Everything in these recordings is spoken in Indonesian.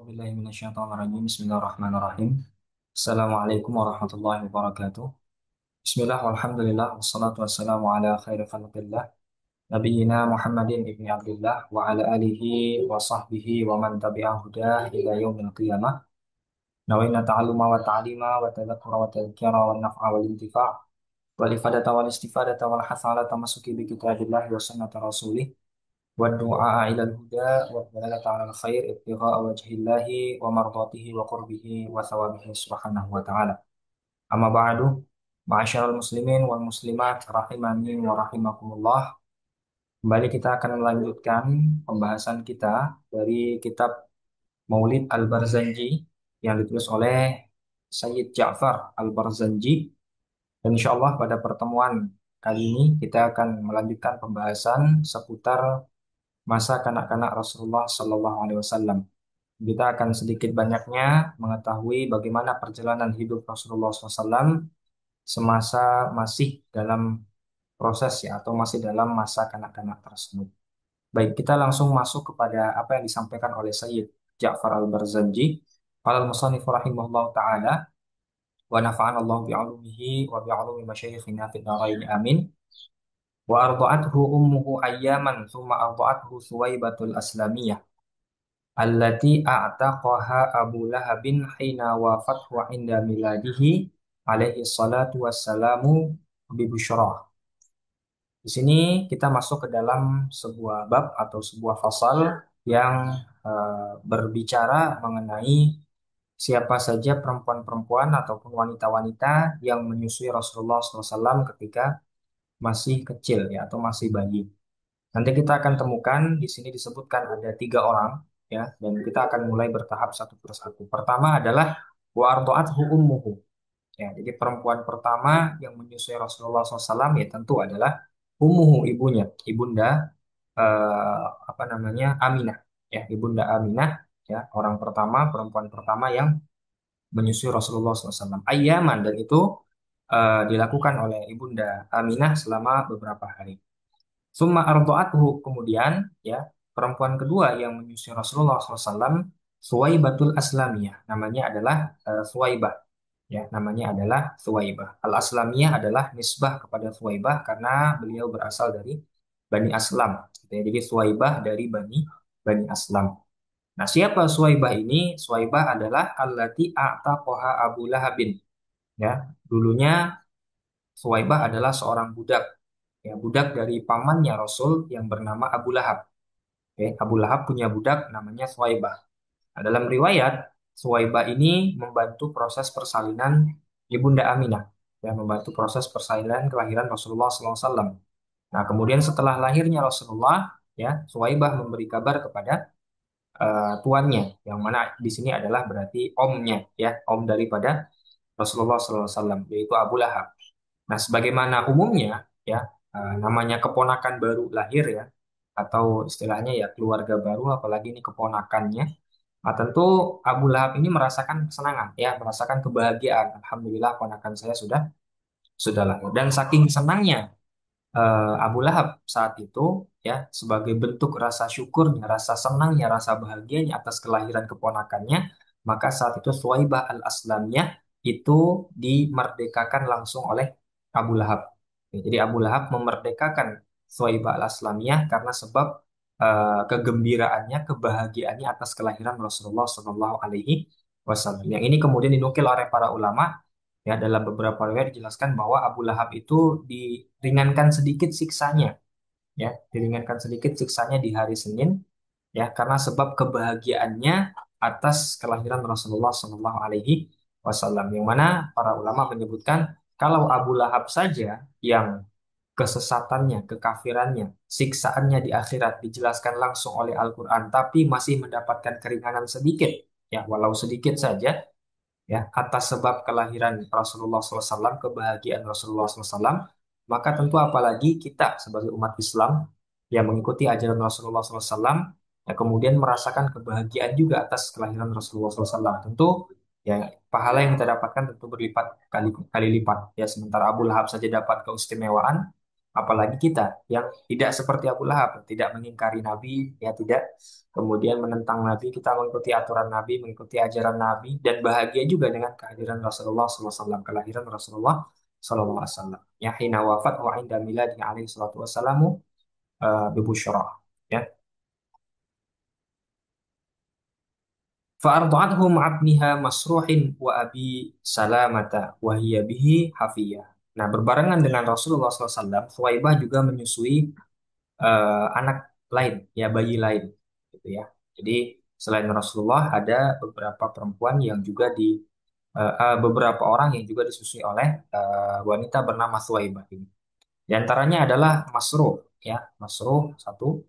A'udzubillahiminasyaitonirrajim. Bismillahirrahmanirrahim. Assalamualaikum warahmatullahi wabarakatuh. Bismillah, walhamdulillah, wassalatu wassalamu ala khairi khalqillah, Nabiyyina Muhammadin ibni Abdullah, wa ala alihi wa sahbihi wa man tabi'ahu hudah ila yaumil qiyamah. Nawaina ta'alluma wa ta'lima wa tadhakkura wa tadhkira wa naf'a wal intifa' wal ifadata wal istifadata wal hatha ala tamassuki bi kitabillahi wa sunnati rasulih والدعاء إلى الهدى والدلالة على الخير ابتغاء وجه الله ومرضاته وقربه وثوابه سبحانه وتعالى. أما بعد، معاشر المسlimin wal muslimat rahimani wa rahimakumullah. Kembali kita akan melanjutkan pembahasan kita dari kitab Maulid Al-Barzanji yang ditulis oleh Sayyid Ja'far Al-Barzanji. Dan insya Allah pada pertemuan kali ini kita akan melanjutkan pembahasan seputar masa kanak-kanak Rasulullah Sallallahu Alaihi Wasallam. Kita akan sedikit banyaknya mengetahui bagaimana perjalanan hidup Rasulullah SAW semasa masih dalam proses ya atau masih dalam masa kanak-kanak tersebut. Baik, kita langsung masuk kepada apa yang disampaikan oleh Sayyid Ja'far Al-Barzanji. Qala al-musannif rahimahullah ta'ala wa nafa'ana Allah bi'ulumihi wa bi'ulumi masyayikhina fid dharain amin. Wa arda'athu ummuhu ayyaman thumma arda'athu Suwaibatul Aslamiyah allati a'taqaha Abu Lahabin hina wafathu inda miladihi alaihi salatu wassalamu bi busyrah. Di sini kita masuk ke dalam sebuah bab atau sebuah fasal yang berbicara mengenai siapa saja perempuan-perempuan ataupun wanita-wanita yang menyusui Rasulullah SAW ketika masih kecil ya atau masih bayi. Nanti kita akan temukan di sini disebutkan ada tiga orang ya, dan kita akan mulai bertahap satu persatu. Pertama adalah wa arda'athu ummuhu. Ya, jadi perempuan pertama yang menyusui Rasulullah SAW ya tentu adalah ummuhu, ibunya, ibunda apa namanya Aminah. Ya, ibunda Aminah ya, orang pertama, perempuan pertama yang menyusui Rasulullah SAW. Ayyaman, dan itu dilakukan oleh ibunda Aminah selama beberapa hari. Summa arda'athu, kemudian ya perempuan kedua yang menyusui Rasulullah SAW, Suwaibatul Aslamiyah, namanya adalah Suwaibah, ya namanya adalah Suwaibah. Al Aslamiyah adalah nisbah kepada Suwaibah karena beliau berasal dari Bani Aslam, gitu ya. Jadi Suwaibah dari Bani Bani Aslam. Nah, siapa Suwaibah ini? Suwaibah adalah allati a'taqaha Abu Lahabin, ya. Dulunya Suwaibah adalah seorang budak, ya, budak dari pamannya Rasul yang bernama Abu Lahab. Oke, Abu Lahab punya budak namanya Suwaibah. Nah, dalam riwayat, Suwaibah ini membantu proses persalinan Ibunda Aminah, ya, membantu proses persalinan kelahiran Rasulullah SAW. Nah, kemudian setelah lahirnya Rasulullah, ya, Suwaibah memberi kabar kepada tuannya, yang mana di sini adalah berarti omnya, ya, om daripada Rasulullah SAW, yaitu Abu Lahab. Nah, sebagaimana umumnya, ya, namanya keponakan baru lahir ya, atau istilahnya ya keluarga baru, apalagi ini keponakannya. Nah, tentu Abu Lahab ini merasakan kesenangan, ya, merasakan kebahagiaan. Alhamdulillah, ponakan saya sudah lahir. Dan saking senangnya Abu Lahab saat itu, ya, sebagai bentuk rasa syukurnya, rasa senangnya, rasa bahagianya atas kelahiran keponakannya, maka saat itu Suwaibah al-Aslamiyah itu dimerdekakan langsung oleh Abu Lahab. Ya, jadi Abu Lahab memerdekakan Suwaibah al-Aslamiyah karena sebab kegembiraannya, kebahagiaannya atas kelahiran Rasulullah Shallallahu Alaihi Wasallam. Yang ini kemudian dinukil oleh para ulama. Ya, dalam beberapa riwayat dijelaskan bahwa Abu Lahab itu diringankan sedikit siksanya, ya, diringankan sedikit siksanya di hari Senin, ya, karena sebab kebahagiaannya atas kelahiran Rasulullah Shallallahu Alaihi Wasallam. Yang mana para ulama menyebutkan kalau Abu Lahab saja yang kesesatannya, kekafirannya, siksaannya di akhirat dijelaskan langsung oleh Al-Quran, tapi masih mendapatkan keringanan sedikit, ya, walau sedikit saja, ya, atas sebab kelahiran Rasulullah SAW, kebahagiaan Rasulullah SAW, maka tentu apalagi kita sebagai umat Islam yang mengikuti ajaran Rasulullah SAW, ya, kemudian merasakan kebahagiaan juga atas kelahiran Rasulullah SAW. Tentu ya pahala yang kita dapatkan tentu berlipat kali lipat. Ya, sementara Abu Lahab saja dapat keistimewaan, Apalagi kita yang tidak seperti Abu Lahab, tidak mengingkari Nabi, ya tidak, kemudian menentang Nabi, kita mengikuti aturan Nabi, mengikuti ajaran Nabi, dan bahagia juga dengan kehadiran Rasulullah SAW, kelahiran Rasulullah SAW. Ya, hina wafat wa inda miladi alaihi salatu wassalamu bibusyra. Ya. Fa'arda'athu ma'abniha Masruhin wa Abi Salamata wa hiya bihi hafiyah. Nah, berbarengan dengan Rasulullah SAW, Thuwaibah juga menyusui anak lain, ya bayi lain, gitu ya. Jadi selain Rasulullah ada beberapa perempuan yang juga beberapa orang yang juga disusui oleh wanita bernama Thuwaibah ini. Di antaranya adalah Masruh, ya Masruh satu.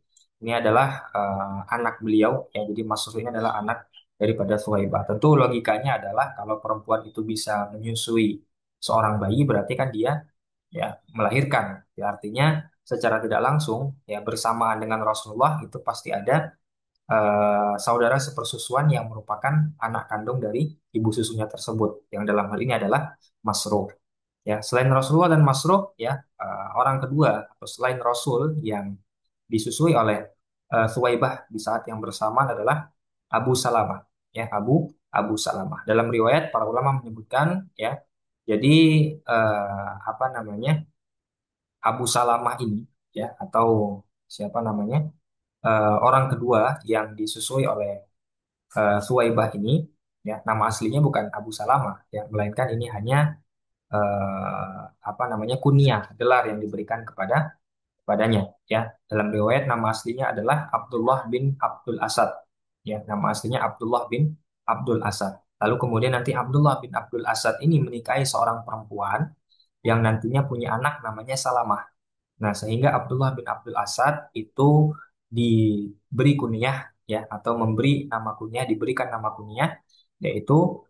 Ini adalah anak beliau, ya. Jadi Masruh ini adalah anak daripada Thuwaibah. Tentu logikanya adalah kalau perempuan itu bisa menyusui seorang bayi, berarti kan dia ya melahirkan. Ya, artinya secara tidak langsung ya bersamaan dengan Rasulullah itu pasti ada saudara sepersusuan yang merupakan anak kandung dari ibu susunya tersebut, yang dalam hal ini adalah Masruh. Ya, selain Rasulullah dan Masruh, ya orang kedua atau selain Rasul yang disusui oleh Suwaibah di saat yang bersamaan adalah Abu Salamah. Ya, Abu Salamah. Dalam riwayat para ulama menyebutkan, ya, jadi apa namanya, Abu Salamah ini, ya, atau siapa namanya, orang kedua yang disusui oleh Suwaibah ini, ya, nama aslinya bukan Abu Salamah, ya, melainkan ini hanya apa namanya, kunyah, gelar yang diberikan kepadanya, ya. Dalam riwayat nama aslinya adalah Abdullah bin Abdul Asad, ya, nama aslinya Abdullah bin Abdul Asad. Lalu kemudian nanti Abdullah bin Abdul Asad ini menikahi seorang perempuan yang nantinya punya anak namanya Salamah. Nah, sehingga Abdullah bin Abdul Asad itu diberi kunyah, ya, atau memberi nama kunyah, diberikan nama kunyah, yaitu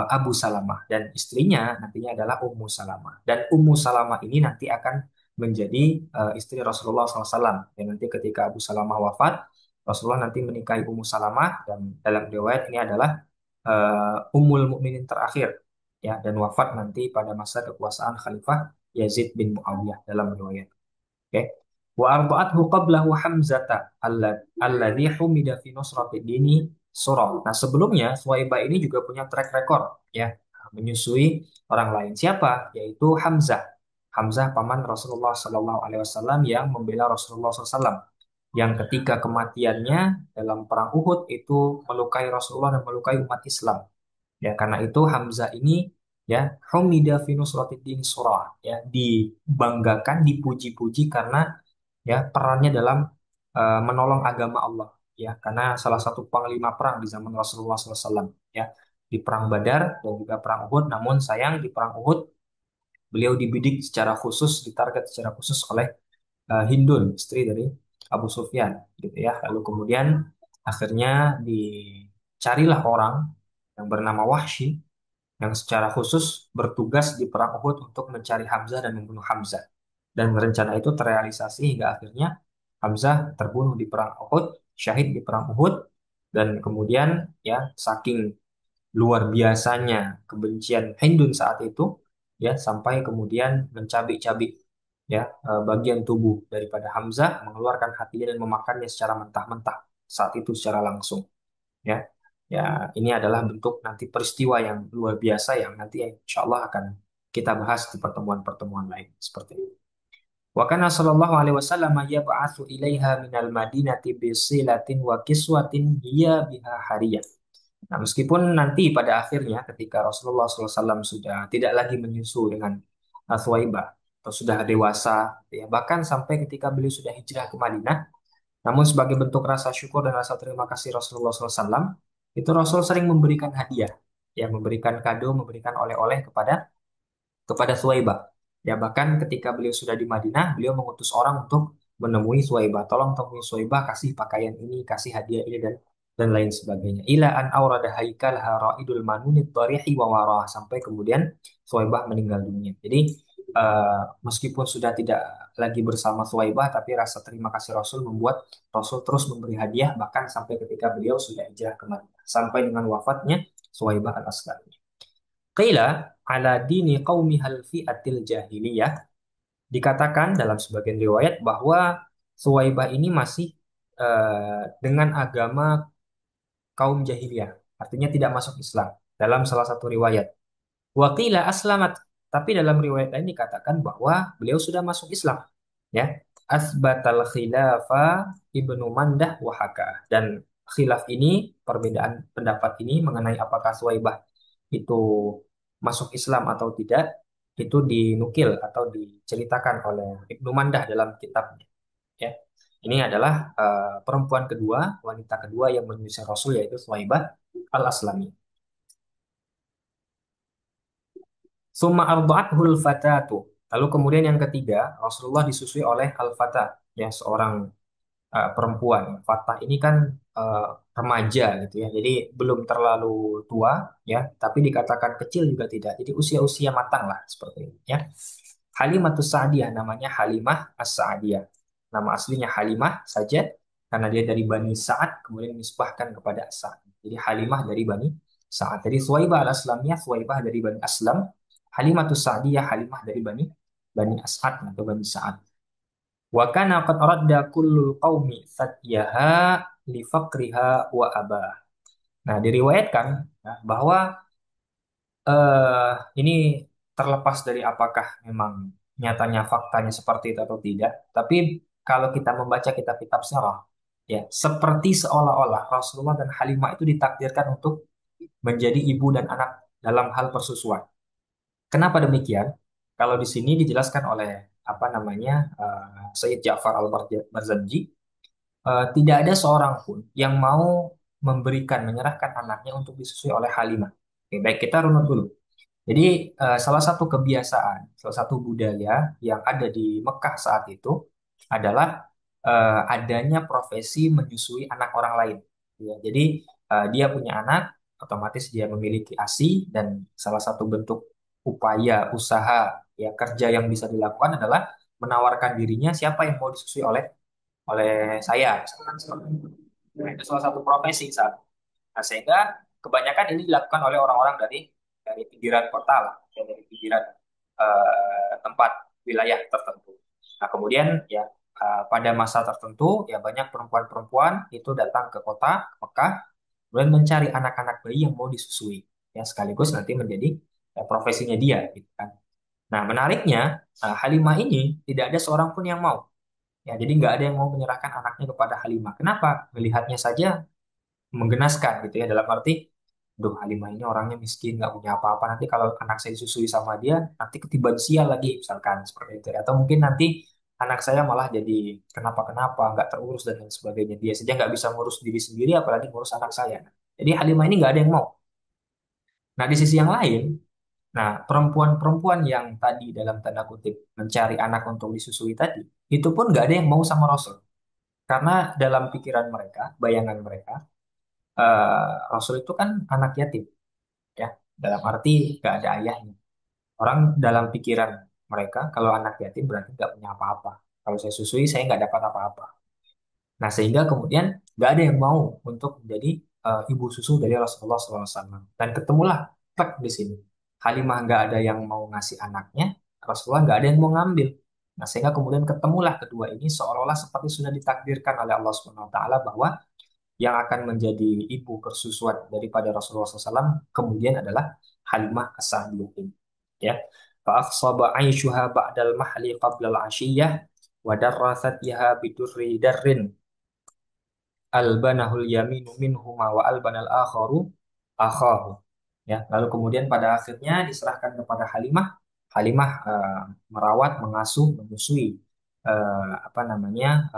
Abu Salamah, dan istrinya nantinya adalah Ummu Salamah. Dan Ummu Salamah ini nanti akan menjadi istri Rasulullah SAW. Dan nanti ketika Abu Salamah wafat, Rasulullah nanti menikahi Ummu Salamah, dan dalam riwayat ini adalah Ummul Mukminin terakhir, ya, dan wafat nanti pada masa kekuasaan Khalifah Yazid bin Muawiyah dalam riwayat. Oke. Wa arba'athu qablahu Hamzata alladhi humida fi nusrati dini surah. Nah, sebelumnya Suwaibah ini juga punya track record, ya, menyusui orang lain. Siapa? Yaitu Hamzah. Hamzah paman Rasulullah Sallallahu Alaihi Wasallam yang membela Rasulullah SAW. Yang ketika kematiannya dalam perang Uhud itu melukai Rasulullah dan melukai umat Islam. Ya, karena itu Hamzah ini, ya, humida fi nusratiddin surah, ya, dibanggakan, dipuji-puji karena ya perannya dalam menolong agama Allah, ya, karena salah satu panglima perang di zaman Rasulullah SAW, ya, di perang Badar dan juga perang Uhud. Namun sayang di perang Uhud beliau dibidik secara khusus, ditarget secara khusus oleh Hindun, istri dari Abu Sufyan, gitu ya. Lalu kemudian akhirnya dicarilah orang yang bernama Wahsy yang secara khusus bertugas di perang Uhud untuk mencari Hamzah dan membunuh Hamzah. Dan rencana itu terrealisasi hingga akhirnya Hamzah terbunuh di perang Uhud, syahid di perang Uhud, dan kemudian ya saking luar biasanya kebencian Hindun saat itu, ya, sampai kemudian mencabik-cabik, ya, bagian tubuh daripada Hamzah, mengeluarkan hatinya dan memakannya secara mentah-mentah saat itu secara langsung, ya. Ya, ini adalah bentuk nanti peristiwa yang luar biasa yang nanti insya Allah akan kita bahas di pertemuan-pertemuan lain seperti itu. Wa kana sallallahu alaihi wasallam yab'atsu ilaiha minal madinati bisilatin wa kiswatin hiya biha hariyah. Nah, meskipun nanti pada akhirnya ketika Rasulullah SAW sudah tidak lagi menyusu dengan Thwaibah atau sudah dewasa, ya, bahkan sampai ketika beliau sudah hijrah ke Madinah, namun sebagai bentuk rasa syukur dan rasa terima kasih Rasulullah SAW, itu Rasul sering memberikan hadiah, ya, memberikan kado, memberikan oleh-oleh kepada Suwaibah. Ya, bahkan ketika beliau sudah di Madinah, beliau mengutus orang untuk menemui Suwaibah. Tolong temui Suwaibah, kasih pakaian ini, kasih hadiah ini, dan lain sebagainya. Ila an aurada haikal haraidul manunit tarihi wa warah. Sampai kemudian Suwaibah meninggal dunia. Jadi meskipun sudah tidak lagi bersama Suwaibah, tapi rasa terima kasih Rasul membuat Rasul terus memberi hadiah bahkan sampai ketika beliau sudah hijrah ke Madinah. Sampai dengan wafatnya Suwaibah al-Aslamiyah. Qila ala dini qaumihal fi'atil jahiliyah. Dikatakan dalam sebagian riwayat bahwa Suwaibah ini masih dengan agama kaum jahiliyah, artinya tidak masuk Islam dalam salah satu riwayat. Wakila aslamat, tapi dalam riwayat lain dikatakan bahwa beliau sudah masuk Islam. Ya, asbatal khilafa Ibnu Mandah wahaka, dan khilaf ini, perbedaan pendapat ini mengenai apakah Suwaibah itu masuk Islam atau tidak, itu dinukil atau diceritakan oleh Ibnu Mandah dalam kitabnya. Ya, ini adalah perempuan kedua, wanita kedua yang menyusui Rasul, yaitu Suwaibah al-Aslami. Summa arda'athul fatatu. Lalu kemudian yang ketiga, Rasulullah disusui oleh al-fata, ya seorang perempuan. Fatah ini kan eh, remaja gitu ya. Jadi belum terlalu tua ya, tapi dikatakan kecil juga tidak. Jadi usia-usia matang lah seperti ini ya. Halimatus Sa'diyah, namanya Halimah As-Sa'diyah. Nama aslinya Halimah saja karena dia dari Bani Sa'ad kemudian disebahkan kepada As-Sa'd. Jadi Halimah dari Bani Sa'ad. Jadi Suwaibah al-Aslamiyah, Suwaibah dari Bani Aslam, Halimatus Sa'diyah, Halimah dari Bani Bani As'ad atau Bani Sa'ad. Wa kana qad radda kullul qaumi fatyaha li faqriha wa abah. Nah, diriwayatkan ya, bahwa ini terlepas dari apakah memang nyatanya faktanya seperti itu atau tidak, tapi kalau kita membaca kitab-kitab sirah, ya seperti seolah-olah Rasulullah dan Halimah itu ditakdirkan untuk menjadi ibu dan anak dalam hal persusuan. Kenapa demikian? Kalau di sini dijelaskan oleh apa namanya Sayyid Ja'far al-Barzanji, tidak ada seorang pun yang mau menyerahkan anaknya untuk disusui oleh Halimah. Oke, baik, kita runut dulu. Jadi salah satu kebiasaan, salah satu budaya yang ada di Mekah saat itu adalah adanya profesi menyusui anak orang lain. Ya, jadi dia punya anak, otomatis dia memiliki ASI, dan salah satu bentuk upaya usaha ya kerja yang bisa dilakukan adalah menawarkan dirinya siapa yang mau disusui oleh oleh saya, misalkan seperti itu. Nah, itu salah satu profesi saat. Nah, sehingga kebanyakan ini dilakukan oleh orang-orang dari pinggiran kota lah, ya, dari pinggiran tempat wilayah tertentu. Nah, kemudian ya pada masa tertentu ya banyak perempuan-perempuan itu datang ke kota, ke Mekah, kemudian mencari anak-anak bayi yang mau disusui, ya sekaligus nanti menjadi profesinya dia, gitu kan. Nah, menariknya Halimah ini tidak ada seorang pun yang mau. Ya, jadi nggak ada yang mau menyerahkan anaknya kepada Halimah. Kenapa? Melihatnya saja menggenaskan gitu ya, dalam arti, duh Halimah ini orangnya miskin, nggak punya apa-apa, nanti kalau anak saya disusui sama dia nanti ketiban sial lagi, misalkan seperti itu ya. Atau mungkin nanti anak saya malah jadi kenapa-kenapa, nggak terurus dan lain sebagainya, dia saja nggak bisa ngurus diri sendiri apalagi ngurus anak saya. Jadi Halimah ini nggak ada yang mau. Nah, di sisi yang lain, nah perempuan-perempuan yang tadi dalam tanda kutip mencari anak untuk disusui tadi, itu pun nggak ada yang mau sama Rasul, karena dalam pikiran mereka, bayangan mereka, Rasul itu kan anak yatim, ya, dalam arti gak ada ayahnya. Orang dalam pikiran mereka, kalau anak yatim berarti gak punya apa-apa. Kalau saya susui, saya nggak dapat apa-apa. Nah, sehingga kemudian gak ada yang mau untuk menjadi ibu susu dari Rasulullah SAW. Dan ketemulah plek di sini. Halimah nggak ada yang mau ngasih anaknya, Rasulullah nggak ada yang mau ngambil. Nah, sehingga kemudian ketemulah kedua ini seolah-olah seperti sudah ditakdirkan oleh Allah Subhanahu Wa Taala bahwa yang akan menjadi ibu persusuan daripada Rasulullah SAW kemudian adalah Halimah As-Sa'diyah ini. Ya. Fa'akhsaba aishuha ba'dal mahli qabla al-ashiyah wa darrasat yaha bidurri darrin albanahul yaminu minhuma wa albanal akharu akhahu. Ya, lalu kemudian pada akhirnya diserahkan kepada Halimah. Halimah merawat, mengasuh, menyusui apa namanya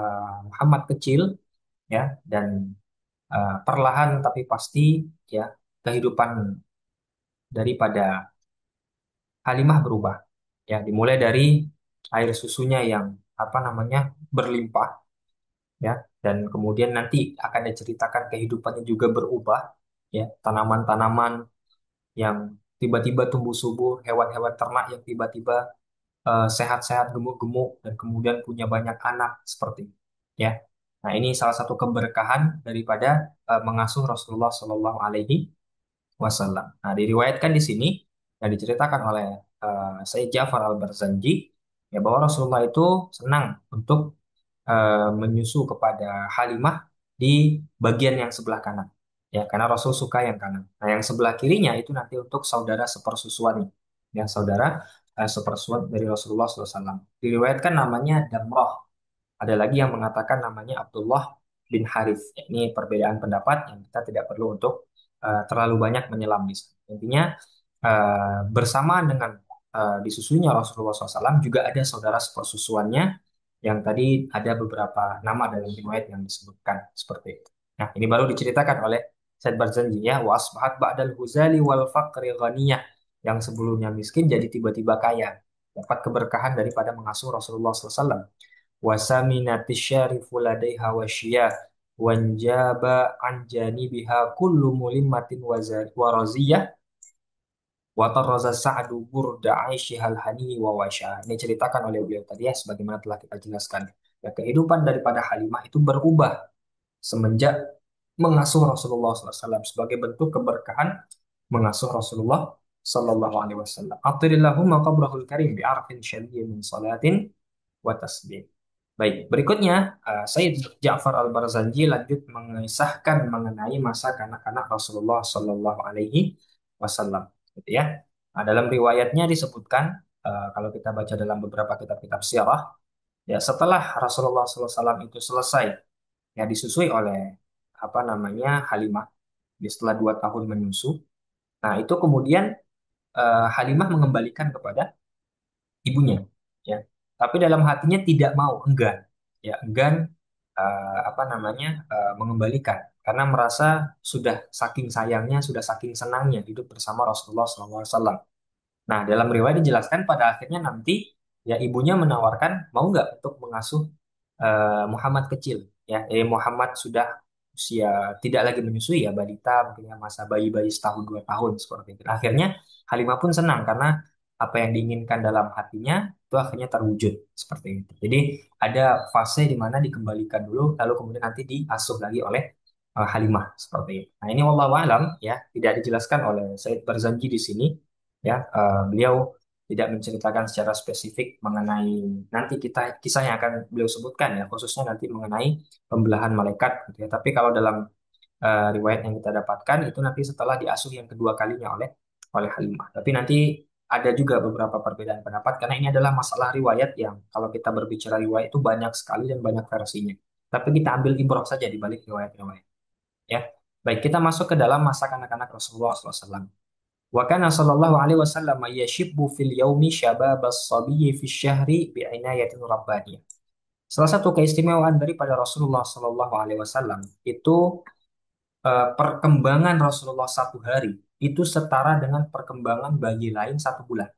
Muhammad kecil, ya, dan perlahan tapi pasti ya kehidupan daripada Halimah berubah. Ya, dimulai dari air susunya yang apa namanya berlimpah, ya, dan kemudian nanti akan diceritakan kehidupannya juga berubah, ya, tanaman-tanaman yang tiba-tiba tumbuh subur, hewan-hewan ternak yang tiba-tiba sehat-sehat, gemuk-gemuk, dan kemudian punya banyak anak seperti itu. Ya. Nah, ini salah satu keberkahan daripada mengasuh Rasulullah Shallallahu Alaihi Wasallam. Nah, diriwayatkan di sini dan diceritakan oleh Sayyid Ja'far al-Barzanji ya bahwa Rasulullah itu senang untuk menyusu kepada Halimah di bagian yang sebelah kanan. Ya, karena Rasul suka yang kanan. Nah, yang sebelah kirinya itu nanti untuk saudara sepersusuannya. Ya, saudara sepersusuan dari Rasulullah SAW. Diriwayatkan namanya Damrah. Ada lagi yang mengatakan namanya Abdullah bin Harith. Ini perbedaan pendapat yang kita tidak perlu untuk terlalu banyak menyelam di sana. Intinya bersamaan dengan disusuinya Rasulullah SAW juga ada saudara sepersusuannya yang tadi ada beberapa nama dalam riwayat yang disebutkan seperti itu. Nah, ini baru diceritakan oleh Said Barzanji ya, wa asbahat ba'dal huzali wal faqri ghaniyah, yang sebelumnya miskin jadi tiba-tiba kaya, dapat keberkahan daripada mengasuh Rasulullah SAW. Wasaminati syarifu ladaiha wasyiyah wanjaba an janibiha kullu mulimmatin waraziyah watarraza sa'du burda aisyihal hani wa wasya. Ini ceritakan oleh beliau tadi ya, sebagaimana telah kita jelaskan. Ya, kehidupan daripada Halimah itu berubah semenjak mengasuh Rasulullah SAW sebagai bentuk keberkahan mengasuh Rasulullah Sallallahu Alaihi Wasallam. Atirillahumma qabrahul karim bi'arfin syadiyyin min salatin wa tasbih. Baik, berikutnya Sayyid Ja'far Al-Barzanji lanjut mengisahkan mengenai masa kanak-kanak Rasulullah Sallallahu Alaihi Wasallam. Gitu ya. Nah, dalam riwayatnya disebutkan kalau kita baca dalam beberapa kitab-kitab sirah, ya setelah Rasulullah SAW itu selesai ya disusui oleh apa namanya Halimah, setelah 2 tahun menyusu. Nah itu kemudian Halimah mengembalikan kepada ibunya ya, tapi dalam hatinya tidak mau, enggan ya, enggan apa namanya mengembalikan karena merasa sudah saking sayangnya, sudah saking senangnya hidup bersama Rasulullah SAW. Nah, dalam riwayat dijelaskan pada akhirnya nanti ya ibunya menawarkan mau nggak untuk mengasuh Muhammad kecil ya. Muhammad sudah usia tidak lagi menyusui ya, balita mungkin ya, masa bayi-bayi setahun 2 tahun seperti itu. Akhirnya Halimah pun senang karena apa yang diinginkan dalam hatinya itu akhirnya terwujud seperti itu. Jadi ada fase di mana dikembalikan dulu lalu kemudian nanti diasuh lagi oleh Halimah seperti itu. Nah, ini wallahu alam ya, tidak dijelaskan oleh Said Barzanji di sini ya. Beliau tidak menceritakan secara spesifik mengenai nanti kita kisah yang akan beliau sebutkan ya, khususnya nanti mengenai pembelahan malaikat gitu ya. Tapi kalau dalam riwayat yang kita dapatkan itu nanti setelah diasuh yang kedua kalinya oleh Halimah. Tapi nanti ada juga beberapa perbedaan pendapat karena ini adalah masalah riwayat yang kalau kita berbicara riwayat itu banyak sekali dan banyak versinya. Tapi kita ambil ibrah saja di balik riwayat-riwayat ya. Baik, kita masuk ke dalam masa kanak-kanak Rasulullah SAW. Wa kana sallallahu alaihi wasallam yashibbu fil yaumi syabab as-sabiyyi fi syahri bi'inayatin rabbaniyah. Salah satu keistimewaan daripada Rasulullah Sallallahu Alaihi Wasallam itu perkembangan Rasulullah 1 hari itu setara dengan perkembangan bayi lain 1 bulan.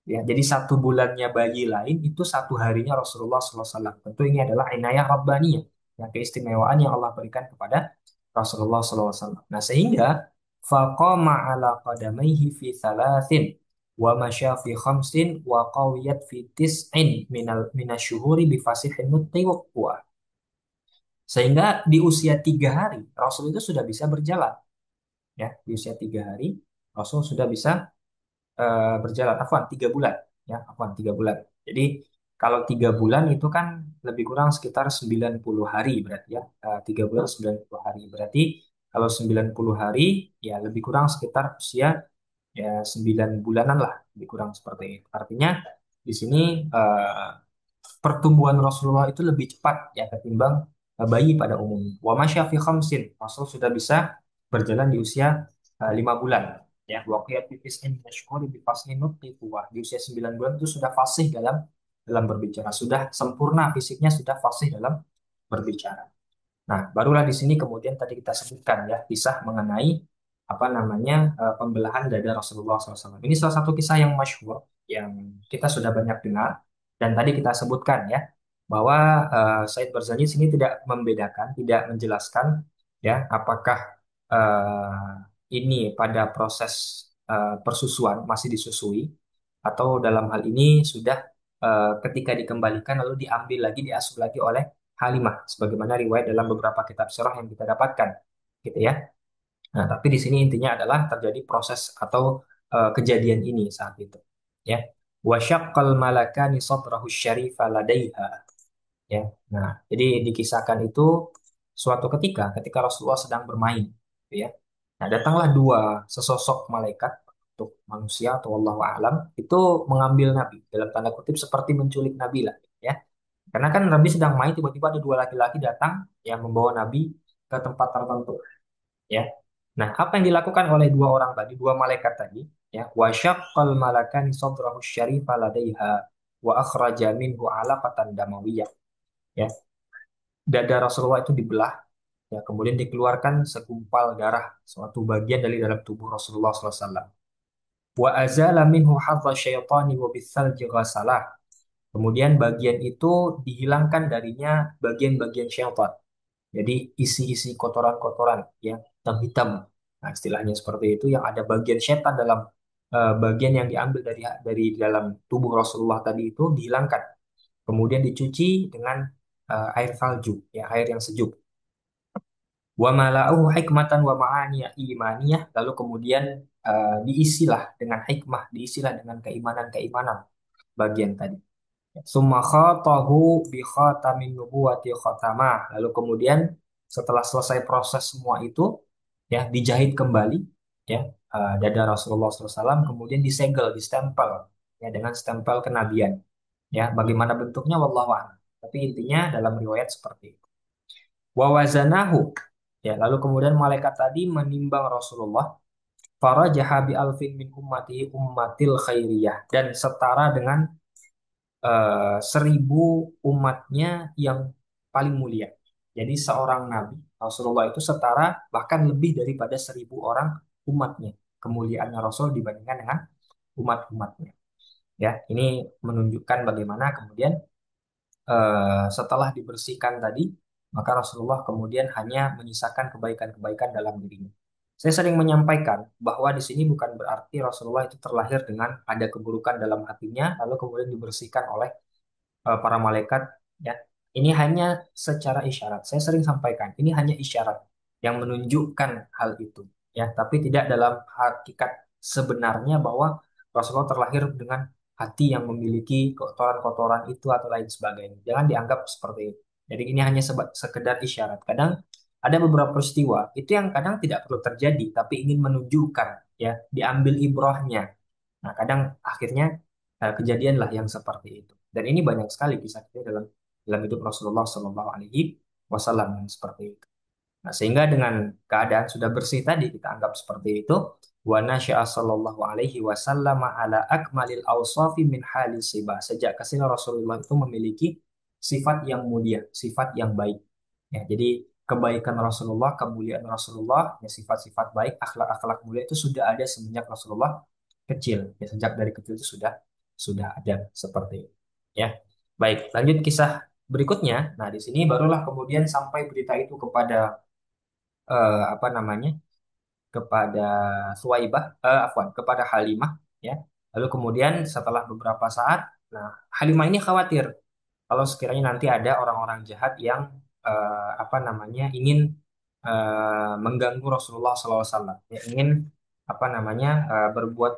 Ya, jadi 1 bulannya bayi lain itu 1 harinya Rasulullah SAW. Tentu ini adalah inayah Rabbaniyah, yang keistimewaan yang Allah berikan kepada Rasulullah SAW. Nah, sehingga faqama ala qadamaihi fi thalathin wa masya fi khamsin wa qawiyat fi tis'in minasyuhuri bi fasihin nutqi wa quwwah. Sehingga di usia 3 hari Rasul itu sudah bisa berjalan. Ya, di usia 3 hari Rasul sudah bisa berjalan. Afwan, 3 bulan. Ya, afwan, 3 bulan. Jadi kalau 3 bulan itu kan lebih kurang sekitar 90 hari berarti ya. 3 bulan 90 hari. Berarti kalau 90 hari ya lebih kurang sekitar usia ya 9 bulanan lah. Lebih kurang seperti itu. Artinya di sini pertumbuhan Rasulullah itu lebih cepat ya ketimbang bayi pada umumnya. Wa masya fi khamsin. Rasul sudah bisa berjalan di usia 5 bulan. Ya, waqiyat pipis in yashkuri bi fasli nutqi quwwah. Di usia 9 bulan itu sudah fasih dalam berbicara, sudah sempurna fisiknya, sudah fasih dalam berbicara. Nah, barulah di sini kemudian tadi kita sebutkan ya kisah mengenai apa namanya pembelahan dada Rasulullah SAW. Ini salah satu kisah yang masyhur yang kita sudah banyak dengar dan tadi kita sebutkan ya bahwa Said Barzani sini tidak membedakan, tidak menjelaskan ya apakah ini pada proses persusuan masih disusui atau dalam hal ini sudah ketika dikembalikan lalu diambil lagi diasuh lagi oleh Halimah sebagaimana riwayat dalam beberapa kitab sirah yang kita dapatkan gitu ya. Nah, tapi di sini intinya adalah terjadi proses atau kejadian ini saat itu ya. wa syaqqal malakani sadrahu syarifa ladaiha. Ya. Nah, jadi dikisahkan itu suatu ketika Rasulullah sedang bermain, gitu ya. Nah, datanglah dua sesosok malaikat untuk manusia atau wallahu a'lam itu mengambil Nabi dalam tanda kutip seperti menculik Nabi lah, ya. Karena kan Nabi sedang main tiba-tiba ada dua laki-laki datang yang membawa Nabi ke tempat tertentu, ya. Nah, apa yang dilakukan oleh dua orang tadi, dua malaikat tadi, ya, wa syaqqal malakani sadrahu syarifa ladaiha wa akhraja minhu 'alaqatan damawiyah, ya. Dada Rasulullah itu dibelah, ya, kemudian dikeluarkan segumpal darah, suatu bagian dari dalam tubuh Rasulullah SAW. Wa azala minhu hadza syaitani wa bitsalji ghasalah. Kemudian bagian itu dihilangkan darinya bagian-bagian syaitan. Jadi isi-isi kotoran-kotoran yang hitam-hitam. Nah, istilahnya seperti itu yang ada bagian setan dalam bagian yang diambil dari dalam tubuh Rasulullah tadi itu dihilangkan. Kemudian dicuci dengan air salju, ya, air yang sejuk. Wa mala'uhu hikmatan wa ma'aniya imaniyah. Lalu kemudian diisilah dengan hikmah, diisilah dengan keimanan-keimanan bagian tadi. Summa khatahu bi khatamin nubuwati khatama. Lalu kemudian setelah selesai proses semua itu, ya, dijahit kembali, ya, dada Rasulullah SAW, kemudian disegel, distempel, ya, dengan stempel kenabian. Ya, bagaimana bentuknya wallahu a'lam. Tapi intinya dalam riwayat seperti itu. Wa wazanahu. Ya, lalu kemudian malaikat tadi menimbang Rasulullah. Farajaha bi alfin min ummatihi ummatil khairiyah. Dan setara dengan 1.000 umatnya yang paling mulia. Jadi seorang nabi Rasulullah itu setara bahkan lebih daripada 1.000 orang umatnya. Kemuliaannya Rasul dibandingkan dengan umat-umatnya. Ya, ini menunjukkan bagaimana kemudian setelah dibersihkan tadi, maka Rasulullah kemudian hanya menyisakan kebaikan-kebaikan dalam dirinya. Saya sering menyampaikan bahwa di sini bukan berarti Rasulullah itu terlahir dengan ada keburukan dalam hatinya, lalu kemudian dibersihkan oleh para malaikat, ya. Ini hanya secara isyarat. Saya sering sampaikan, ini hanya isyarat yang menunjukkan hal itu, ya, tapi tidak dalam hakikat sebenarnya bahwa Rasulullah terlahir dengan hati yang memiliki kotoran-kotoran itu atau lain sebagainya. Jangan dianggap seperti itu. Jadi ini hanya sekedar isyarat. Kadang ada beberapa peristiwa itu yang kadang tidak perlu terjadi tapi ingin menunjukkan, ya, diambil ibrahnya. Nah, kadang akhirnya kejadianlah yang seperti itu. Dan ini banyak sekali kisah-kisah dalam dalam hidup Rasulullah Shallallahu Alaihi Wasallam yang seperti itu. Nah, sehingga dengan keadaan sudah bersih tadi kita anggap seperti itu. Wa nasya'a sallallahu alaihi wasallam ala akmalil awsafi min hali sibah. Sejak kesini Rasulullah itu memiliki sifat yang mulia, sifat yang baik. Ya, jadi kebaikan Rasulullah, kemuliaan Rasulullah, ya, sifat-sifat baik, akhlak-akhlak mulia itu sudah ada semenjak Rasulullah kecil. Ya, sejak dari kecil itu sudah ada seperti itu. Ya. Baik, lanjut kisah berikutnya. Nah, di sini barulah kemudian sampai berita itu kepada apa namanya? Kepada Suwaibah, afwan, kepada Halimah, ya. Lalu kemudian setelah beberapa saat, nah, Halimah ini khawatir kalau sekiranya nanti ada orang-orang jahat yang apa namanya ingin mengganggu Rasulullah SAW, ya, ingin apa namanya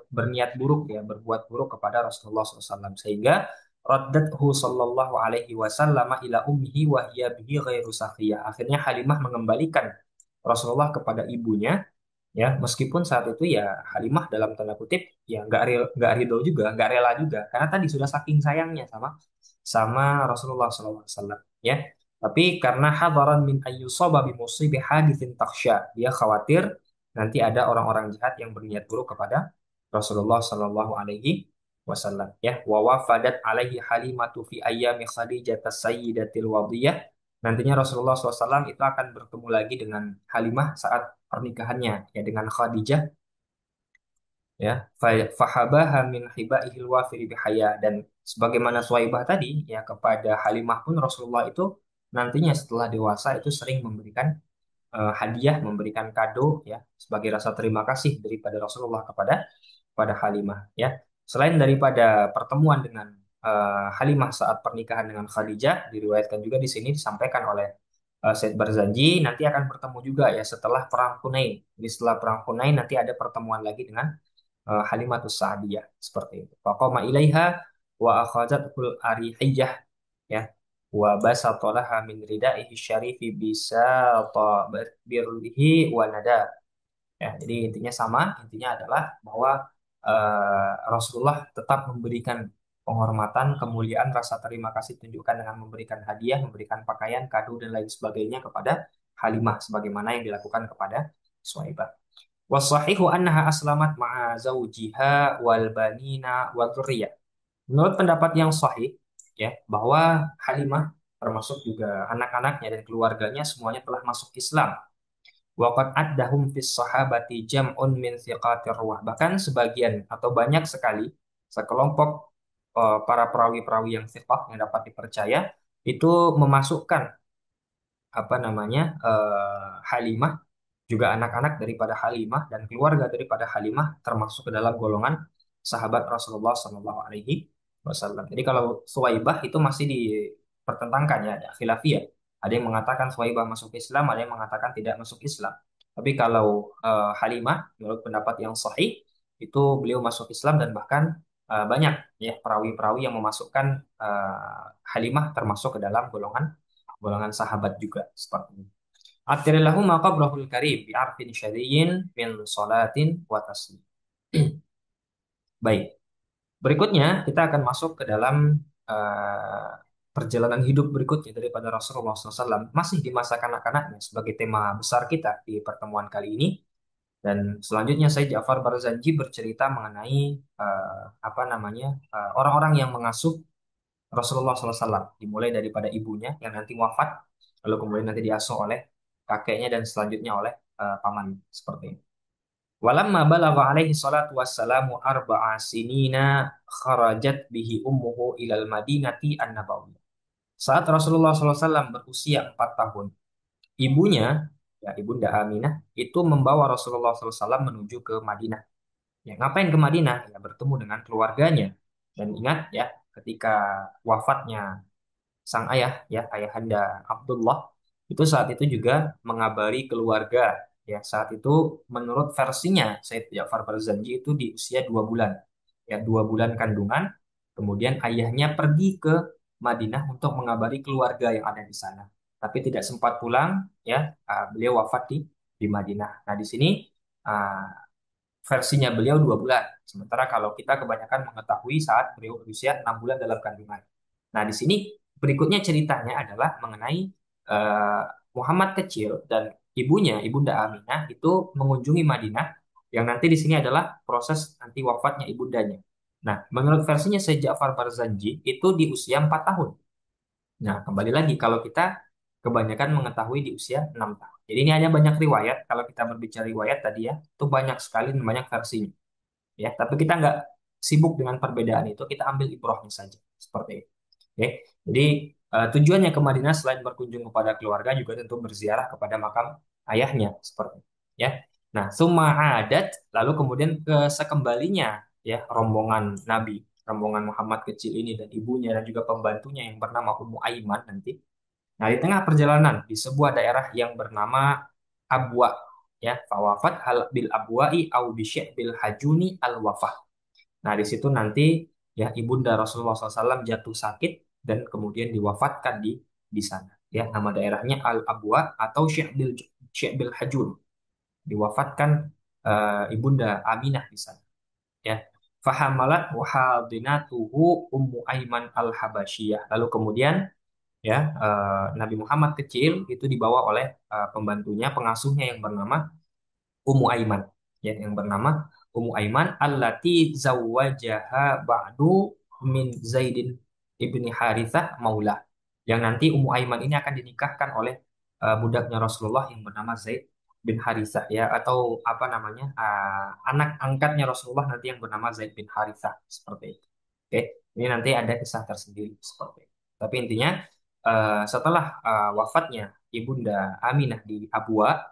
berniat buruk, ya, berbuat buruk kepada Rasulullah SAW, sehingga raddathu sallallahu alaihi wasallam ila ummihi wa hiya bihi ghairu safiyah. Akhirnya Halimah mengembalikan Rasulullah kepada ibunya, ya, meskipun saat itu ya Halimah dalam tanda kutip ya nggak ridho juga, nggak rela juga, karena tadi sudah saking sayangnya sama sama Rasulullah SAW, ya. Tapi karena hadaran min ayyusaba bi musibi haditsin takhsya, dia khawatir nanti ada orang-orang jahat yang berniat buruk kepada Rasulullah Shallallahu Alaihi Wasallam, ya. Wa wafadat alaihi Halimatu fi ayyami Khadijah sayyidatil wadiyah. Nantinya Rasulullah SAW itu akan bertemu lagi dengan Halimah saat pernikahannya, ya, dengan Khadijah, ya. Fahabaha min hibaihil wafiri bihaya. Dan sebagaimana Suwaibah tadi, ya, kepada Halimah pun Rasulullah itu nantinya setelah dewasa itu sering memberikan hadiah, memberikan kado, ya, sebagai rasa terima kasih daripada Rasulullah kepada Halimah, ya. Selain daripada pertemuan dengan Halimah saat pernikahan dengan Khadijah, diriwayatkan juga di sini disampaikan oleh Said Barzanji nanti akan bertemu juga, ya, setelah perang Hunain. Jadi setelah perang Hunain nanti ada pertemuan lagi dengan Halimatus Sa'diyah seperti itu. Faqama ilaiha wa akhadhatul arihiyah ya wa basatalaha min ridaihi syarifi bisata birrihi wa nada. Ya, jadi intinya sama, intinya adalah bahwa Rasulullah tetap memberikan penghormatan, kemuliaan, rasa terima kasih tunjukkan dengan memberikan hadiah, memberikan pakaian, kado dan lain sebagainya kepada Halimah sebagaimana yang dilakukan kepada Suhaibah. Wasahihu annaha aslamat ma'a zawjiha wal banina wal dzurriyyah. Menurut pendapat yang sahih ya bahwa Halimah termasuk juga anak-anaknya dan keluarganya semuanya telah masuk Islam. Waqad addahum fis sahabati jam'un min thiqatir ruwah. Bahkan sebagian atau banyak sekali sekelompok para perawi-perawi yang thiqah yang dapat dipercaya itu memasukkan apa namanya Halimah juga anak-anak daripada Halimah dan keluarga daripada Halimah termasuk ke dalam golongan sahabat Rasulullah Shallallahu Alaihi Wasallam. Jadi kalau Suwaibah itu masih dipertentangkan ya, ada khilafiyah. Ada yang mengatakan Suwaibah masuk Islam, ada yang mengatakan tidak masuk Islam. Tapi kalau Halimah, menurut pendapat yang sahih, itu beliau masuk Islam dan bahkan banyak ya perawi-perawi yang memasukkan Halimah termasuk ke dalam golongan golongan sahabat juga seperti ini. Atirillahu maqabrahul karim bi'arfin syadiyin min salatin wa taslim. Baik, berikutnya kita akan masuk ke dalam eh, perjalanan hidup berikutnya daripada Rasulullah SAW masih di masa kanak-kanaknya sebagai tema besar kita di pertemuan kali ini. Dan selanjutnya saya Ja'far Barzanji bercerita mengenai apa namanya orang-orang yang mengasuh Rasulullah SAW, dimulai daripada ibunya yang nanti wafat, lalu kemudian nanti diasuh oleh kakeknya dan selanjutnya oleh paman seperti ini. Walamma balagha alaihi salatu wassalamu arba'a sinina kharajat bihi ummuhu ilal madinati an-nabawiyah. Saat Rasulullah SAW berusia 4 tahun, ibunya, ya ibunda Aminah, itu membawa Rasulullah SAW menuju ke Madinah. Ya, ngapain ke Madinah? Ya, bertemu dengan keluarganya. Dan ingat ya, ketika wafatnya sang ayah ya ayahanda Abdullah itu saat itu juga mengabari keluarga ya saat itu menurut versinya Said Ja'far Barzanji itu di usia 2 bulan ya 2 bulan kandungan kemudian ayahnya pergi ke Madinah untuk mengabari keluarga yang ada di sana tapi tidak sempat pulang ya beliau wafat di Madinah. Nah di sini ah, versinya beliau 2 bulan. Sementara kalau kita kebanyakan mengetahui saat beliau berusia 6 bulan dalam kandungan. Nah, di sini berikutnya ceritanya adalah mengenai eh, Muhammad kecil dan ibunya, Ibunda Aminah, itu mengunjungi Madinah, yang nanti di sini adalah proses nanti wafatnya ibundanya. Nah, menurut versinya Syekh Ja'far Barzanji, itu di usia 4 tahun. Nah, kembali lagi, kalau kita kebanyakan mengetahui di usia 6 tahun. Jadi ini hanya banyak riwayat, kalau kita berbicara riwayat tadi ya, itu banyak sekali dan banyak versinya ya tapi kita nggak sibuk dengan perbedaan itu kita ambil ibrohnya saja seperti itu. Oke, jadi tujuannya ke Madinah selain berkunjung kepada keluarga juga tentu berziarah kepada makam ayahnya seperti itu, ya. Nah summa adat lalu kemudian ke sekembalinya ya rombongan Nabi, rombongan Muhammad kecil ini dan ibunya dan juga pembantunya yang bernama Ummu Aiman nanti. Nah, di tengah perjalanan di sebuah daerah yang bernama Abwa, ya, fawafat hal bil abwa'i au bil hajuni al wafah. Nah, di situ nanti ya ibunda Rasulullah SAW jatuh sakit dan kemudian diwafatkan di sana. Ya, nama daerahnya Al Abwa atau Syekh bil Hajun. Diwafatkan ibunda Aminah di sana. Ya, fahamalat wahadinatuhu Ummu Aiman al Habasyiyah. Lalu kemudian ya Nabi Muhammad kecil itu dibawa oleh pembantunya pengasuhnya yang bernama Ummu Aiman ya yang bernama Ummu Aiman allati zawwajaha ba'du min Zaidin ibni Harithah Maula yang nanti Ummu Aiman ini akan dinikahkan oleh budaknya Rasulullah yang bernama Zaid bin Harithah ya atau apa namanya anak angkatnya Rasulullah nanti yang bernama Zaid bin Harithah seperti itu. Oke, ini nanti ada kisah tersendiri seperti itu. Tapi intinya setelah wafatnya ibunda Aminah di Abwa,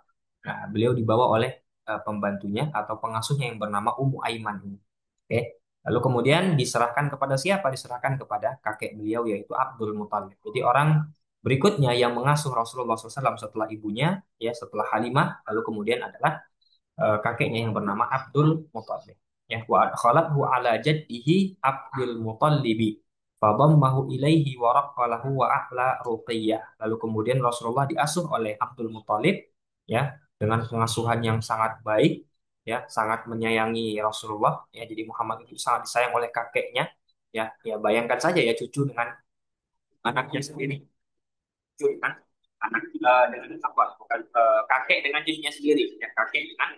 nah, beliau dibawa oleh pembantunya atau pengasuhnya yang bernama Ummu Aiman ini. Oke. Lalu kemudian diserahkan kepada siapa? Diserahkan kepada kakek beliau yaitu Abdul Muthalib. Jadi orang berikutnya yang mengasuh Rasulullah SAW setelah ibunya, ya setelah Halimah, lalu kemudian adalah kakeknya yang bernama Abdul Muthalib. ya wa adkhalathu ala jaddihi Abdul Muthalib fadammahu ilaihi wa raqqalahu wa ahla ruqiyah. Lalu kemudian Rasulullah diasuh oleh Abdul Muthalib ya dengan pengasuhan yang sangat baik, ya sangat menyayangi Rasulullah, ya jadi Muhammad itu sangat disayang oleh kakeknya, ya bayangkan saja ya cucu dengan anaknya sendiri, cucu dengan dengan apa, bukan kakek dengan cucunya sendiri, ya kakek dengan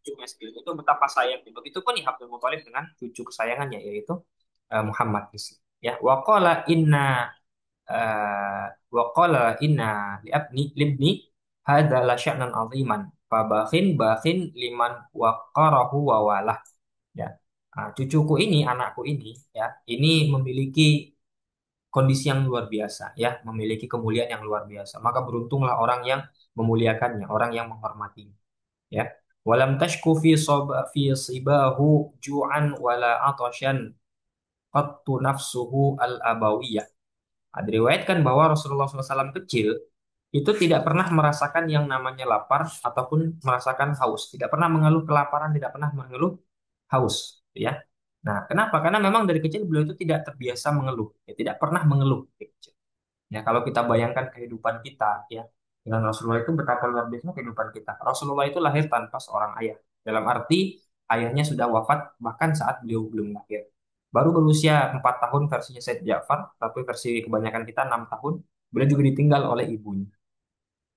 cucunya sendiri itu betapa sayangnya. Begitupun ya Abdul Muthalib dengan cucu kesayangannya yaitu Muhammad ya waqala inna waqala inna libni hadza la sya'nan 'aziman fa bakhin liman waqarahu wa walah, ya. Cucuku ini, anakku ini, ya, ini memiliki kondisi yang luar biasa, ya, memiliki kemuliaan yang luar biasa. Maka beruntunglah orang yang memuliakannya, orang yang menghormatinya, ya. Walam tashku fi sibahu ju'an wala atashan qattu nafsuhu al-abawiyah. Diriwayatkan bahwa Rasulullah SAW kecil itu tidak pernah merasakan yang namanya lapar ataupun merasakan haus, tidak pernah mengeluh kelaparan, tidak pernah mengeluh haus, ya. Nah, kenapa? Karena memang dari kecil beliau itu tidak terbiasa mengeluh, ya, tidak pernah mengeluh dari kecil. Ya, kalau kita bayangkan kehidupan kita, ya, dengan Rasulullah itu betapa luar biasa kehidupan kita. Rasulullah itu lahir tanpa seorang ayah. Dalam arti ayahnya sudah wafat bahkan saat beliau belum lahir. Baru berusia 4 tahun versinya Said Ja'far, tapi versi kebanyakan kita 6 tahun. Beliau juga ditinggal oleh ibunya,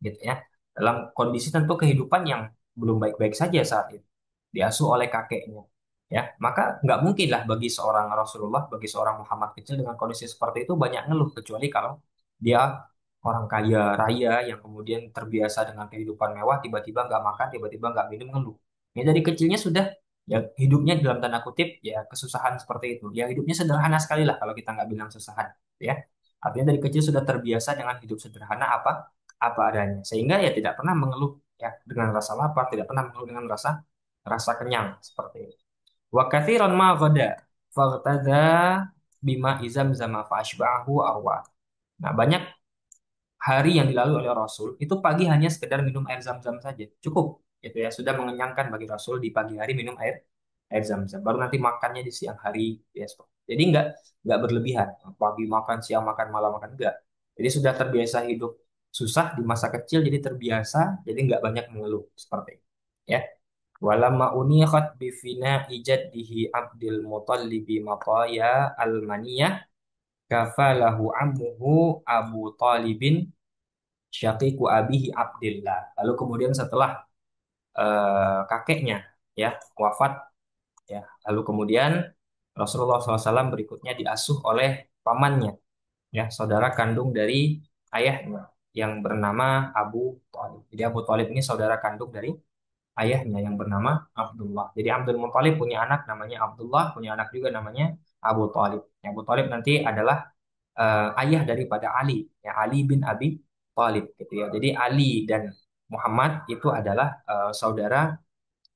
gitu ya. Dalam kondisi tentu kehidupan yang belum baik-baik saja saat itu. Diasuh oleh kakeknya. Ya, maka nggak mungkin lah bagi seorang Rasulullah, bagi seorang Muhammad kecil dengan kondisi seperti itu banyak ngeluh kecuali kalau dia orang kaya raya yang kemudian terbiasa dengan kehidupan mewah, tiba-tiba nggak makan, tiba-tiba nggak minum ngeluh. Ini dari kecilnya sudah ya hidupnya dalam tanda kutip ya kesusahan seperti itu. Ya hidupnya sederhana sekali lah kalau kita nggak bilang susahan, ya. Artinya dari kecil sudah terbiasa dengan hidup sederhana apa adanya, sehingga ya tidak pernah mengeluh ya dengan rasa lapar, tidak pernah mengeluh dengan rasa rasa kenyang seperti itu. Wa katsiran ma ghada faghtada bima izam zama fa ashba'ahu arwa. Nah, banyak hari yang dilalui oleh Rasul itu pagi hanya sekedar minum air zam-zam saja. Cukup gitu ya, sudah mengenyangkan bagi Rasul di pagi hari minum air zam-zam. Baru nanti makannya di siang hari ya. Jadi nggak berlebihan. Pagi makan, siang makan, malam makan enggak. Jadi sudah terbiasa hidup susah di masa kecil jadi terbiasa jadi nggak banyak mengeluh seperti itu. Ya. Walamma unikhat bifina ijaddihi Abdul Muttalib mataya al-maniyah kafalahu ammuhu Abu Talibin syaqiqu abihi Abdillah. Lalu kemudian setelah kakeknya ya wafat, ya, lalu kemudian Rasulullah SAW berikutnya diasuh oleh pamannya, ya, saudara kandung dari ayahnya yang bernama Abu Thalib. Jadi Abu Thalib ini saudara kandung dari ayahnya yang bernama Abdullah. Jadi Abdul Muthalib punya anak namanya Abdullah, punya anak juga namanya Abu Thalib. Abu Thalib nanti adalah ayah daripada Ali, ya Ali bin Abi Thalib gitu ya. Jadi Ali dan Muhammad itu adalah saudara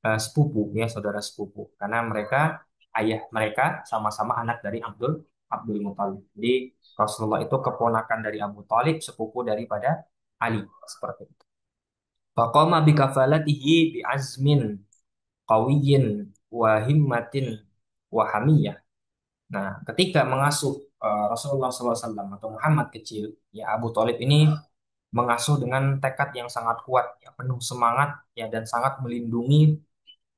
sepupu, ya saudara sepupu karena mereka ayah mereka sama-sama anak dari Abdul Abdul Muthalib. Jadi Rasulullah itu keponakan dari Abu Thalib, sepupu daripada Ali seperti itu. Faqama bi kafalatihi bi azmin qawiyyin wa himmatin wa hamiyah. Nah, ketika mengasuh Rasulullah SAW atau Muhammad kecil, ya Abu Thalib ini mengasuh dengan tekad yang sangat kuat, ya, penuh semangat, ya dan sangat melindungi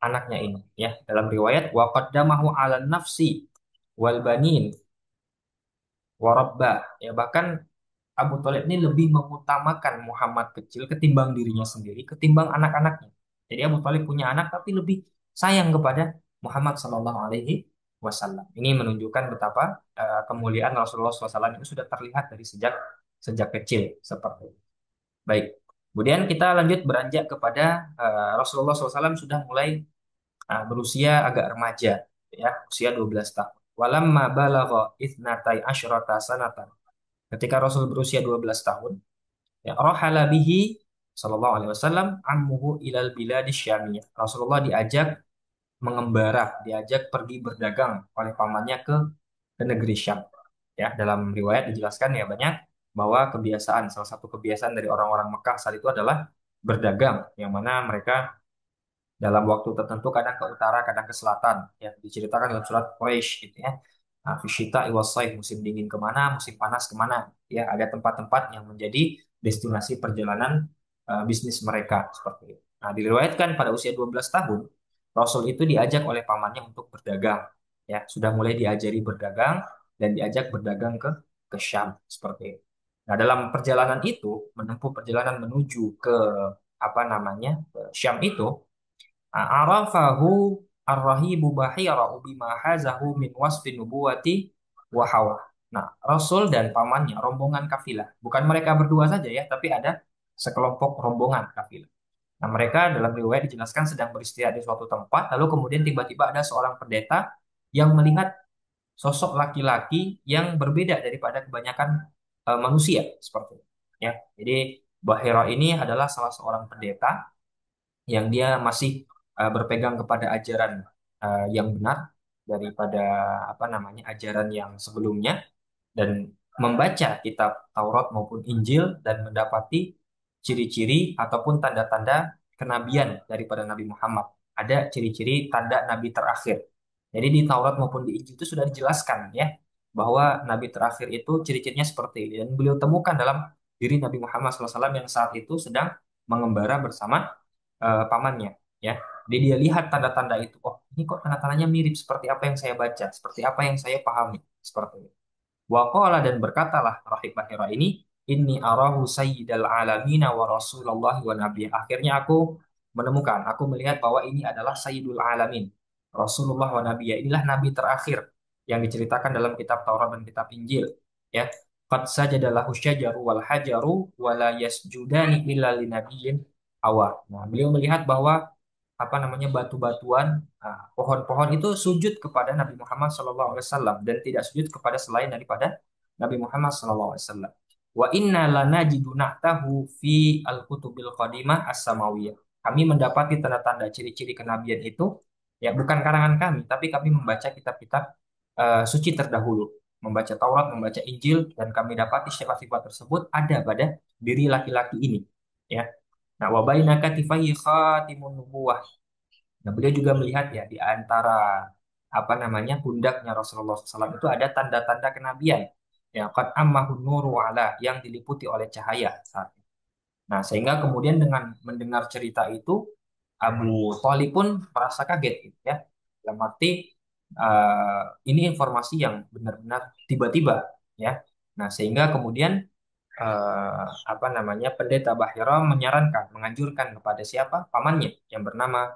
anaknya ini. Ya, dalam riwayat wa qaddamahu 'ala nafsi wal banin wa rabbah. Ya, bahkan Abu Thalib ini lebih mengutamakan Muhammad kecil ketimbang dirinya sendiri, ketimbang anak-anaknya. Jadi Abu Thalib punya anak tapi lebih sayang kepada Muhammad Sallallahu Alaihi Wasallam. Ini menunjukkan betapa kemuliaan Rasulullah SAW itu sudah terlihat dari sejak sejak kecil seperti itu. Baik. Kemudian kita lanjut beranjak kepada Rasulullah SAW sudah mulai berusia agak remaja, ya, usia 12 tahun. Walamma balagha itsnatai asyrata sanatan. Ketika Rasul berusia 12 tahun, ya, rahala bihi sallallahu alaihi wasallam ammuhu ilal biladisy syamiyah. Rasulullah diajak mengembara, diajak pergi berdagang oleh pamannya ke negeri Syam. Ya, dalam riwayat dijelaskan ya banyak bahwa kebiasaan salah satu kebiasaan dari orang-orang Mekah saat itu adalah berdagang, yang mana mereka dalam waktu tertentu, kadang ke utara, kadang ke selatan. Ya, diceritakan dalam surat Quraisy gitu ya. Nah, fisyita iwasai, musim dingin kemana, musim panas kemana. Ya, ada tempat-tempat yang menjadi destinasi perjalanan bisnis mereka seperti itu. Nah, diriwayatkan pada usia 12 tahun, Rasul itu diajak oleh pamannya untuk berdagang. Ya, sudah mulai diajari berdagang dan diajak berdagang ke Syam seperti itu. Nah, dalam perjalanan itu, menempuh perjalanan menuju ke apa namanya ke Syam itu, arafahu ar-rahibu bahira bima hazahu min wasfi nubuwati wa hawa. Nah, Rasul dan pamannya, rombongan kafilah. Bukan mereka berdua saja ya, tapi ada sekelompok rombongan kafilah. Nah, mereka dalam riwayat dijelaskan sedang beristirahat di suatu tempat, lalu kemudian tiba-tiba ada seorang pendeta yang melihat sosok laki-laki yang berbeda daripada kebanyakan manusia seperti itu. Ya, jadi Bahira ini adalah salah seorang pendeta yang dia masih berpegang kepada ajaran yang benar daripada apa namanya ajaran yang sebelumnya, dan membaca kitab Taurat maupun Injil dan mendapati ciri-ciri ataupun tanda-tanda kenabian daripada Nabi Muhammad. Ada ciri-ciri tanda Nabi terakhir. Jadi di Taurat maupun di Injil itu sudah dijelaskan ya bahwa Nabi terakhir itu ciri-cirinya seperti ini, dan beliau temukan dalam diri Nabi Muhammad SAW yang saat itu sedang mengembara bersama pamannya ya. Jadi dia lihat tanda-tanda itu. Oh, ini kok tanda-tandanya mirip seperti apa yang saya baca, seperti apa yang saya pahami, seperti itu. Wa dan berkatalah Rahib Bahira ini, inni arahu sayyidal alamina wa rasulullah wa nabiy. Akhirnya aku melihat bahwa ini adalah sayyidul alamin, Rasulullah wa nabiy. Inilah nabi terakhir yang diceritakan dalam kitab Taurat dan kitab Injil. Ya, qad sajada lahu syajaru wal hajaru wa la yasjudani illa linabiyyin awal. Nah, beliau melihat bahwa apa namanya batu-batuan, pohon-pohon itu sujud kepada Nabi Muhammad SAW dan tidak sujud kepada selain daripada Nabi Muhammad SAW. Wa inna lanajidu na'tahu fi al-kutubil qadimah as-samawiyah. Kami mendapati tanda-tanda ciri-ciri kenabian itu ya bukan karangan kami, tapi kami membaca kitab-kitab suci terdahulu, membaca Taurat, membaca Injil, dan kami dapati sifat-sifat tersebut ada pada diri laki-laki ini. Ya, nah, wa baina katifaihi khatimun nubuwah. Nah, beliau juga melihat ya di antara apa namanya pundaknya Rasulullah SAW itu ada tanda-tanda kenabian. Ya, qad ammahun nuru ala yang diliputi oleh cahaya saat itu. Nah, sehingga kemudian dengan mendengar cerita itu Abu Thalib pun merasa kaget gitu ya. Dalam arti ini informasi yang benar-benar tiba-tiba ya. Nah, sehingga kemudian apa namanya pendeta Bahira menyarankan, menganjurkan kepada siapa? Pamannya yang bernama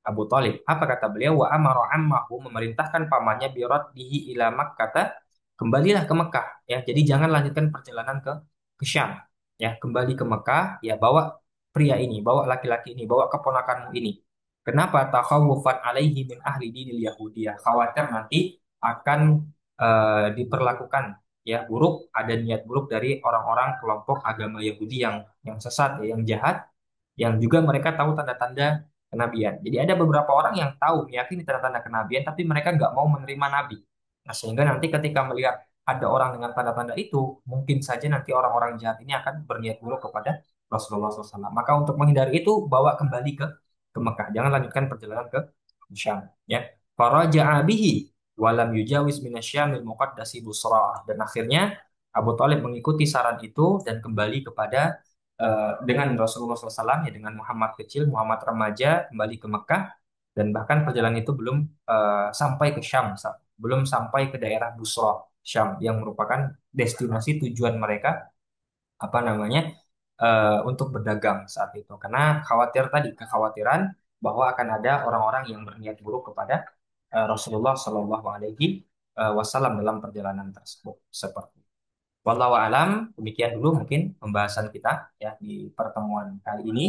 Abu Talib. Apa kata beliau? Wa amara ammahu, memerintahkan pamannya biraddihi ila Makkah, kembalilah ke Mekah ya. Jadi jangan lanjutkan perjalanan ke Syam. Ya, kembali ke Mekah ya, bawa pria ini, bawa laki-laki ini, bawa keponakanmu ini. Kenapa? Takhawufan alaihi min ahli dinil Yahudiyah. Khawatir nanti akan diperlakukan ya buruk, ada niat buruk dari orang-orang kelompok agama Yahudi yang sesat ya, yang jahat, yang juga mereka tahu tanda-tanda kenabian. Jadi ada beberapa orang yang tahu meyakini tanda-tanda kenabian, tapi mereka nggak mau menerima nabi. Nah, sehingga nanti ketika melihat ada orang dengan tanda-tanda itu, mungkin saja nanti orang-orang jahat ini akan berniat buruk kepada Rasulullah SAW. Maka untuk menghindari itu, bawa kembali ke Mekah. Jangan lanjutkan perjalanan ke Syam. Ya. Faraja'a bihi walam yujawiz minasyamil muqaddasi busra. Dan akhirnya Abu Talib mengikuti saran itu dan kembali kepada dengan Rasulullah SAW ya, dengan Muhammad kecil, Muhammad remaja kembali ke Mekah, dan bahkan perjalanan itu belum sampai ke Syam, belum sampai ke daerah Busra, Syam yang merupakan destinasi tujuan mereka apa namanya untuk berdagang saat itu, karena khawatir tadi kekhawatiran bahwa akan ada orang-orang yang berniat buruk kepada Rasulullah Shallallahu Alaihi Wasallam dalam perjalanan tersebut seperti itu. Wallahu alam, demikian dulu mungkin pembahasan kita ya di pertemuan kali ini.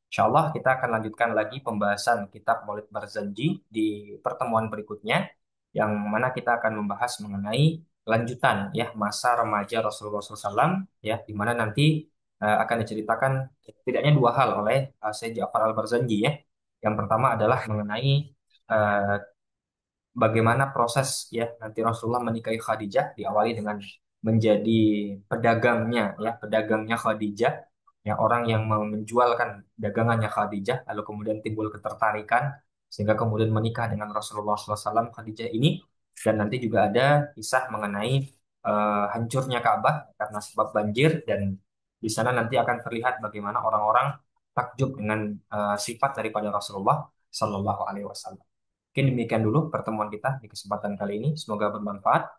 Insya Allah kita akan lanjutkan lagi pembahasan kitab Maulid Barzanji di pertemuan berikutnya, yang mana kita akan membahas mengenai lanjutan ya masa remaja Rasulullah SAW ya, di mana nanti akan diceritakan setidaknya dua hal oleh Syekh Ja'far Al-Barzanji ya. Yang pertama adalah mengenai eh, bagaimana proses ya nanti Rasulullah menikahi Khadijah, diawali dengan menjadi pedagangnya ya, pedagangnya Khadijah Ya, orang yang mau menjualkan dagangannya Khadijah, lalu kemudian timbul ketertarikan, sehingga kemudian menikah dengan Rasulullah SAW, Khadijah ini. Dan nanti juga ada kisah mengenai hancurnya Ka'bah karena sebab banjir, dan di sana nanti akan terlihat bagaimana orang-orang takjub dengan sifat daripada Rasulullah Sallallahu Alaihi Wasallam. Mungkin demikian dulu pertemuan kita di kesempatan kali ini. Semoga bermanfaat.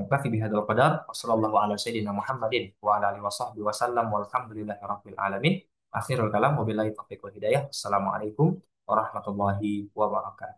Naktafi bihadzal qadar. Wassallallahu ala sayyidina Muhammadin wa ala alihi wasahbihi wasallam walhamdulillahi rabbil alamin. Akhirul kalam wabillahi taufiq wal hidayah. Assalamualaikum warahmatullahi wabarakatuh.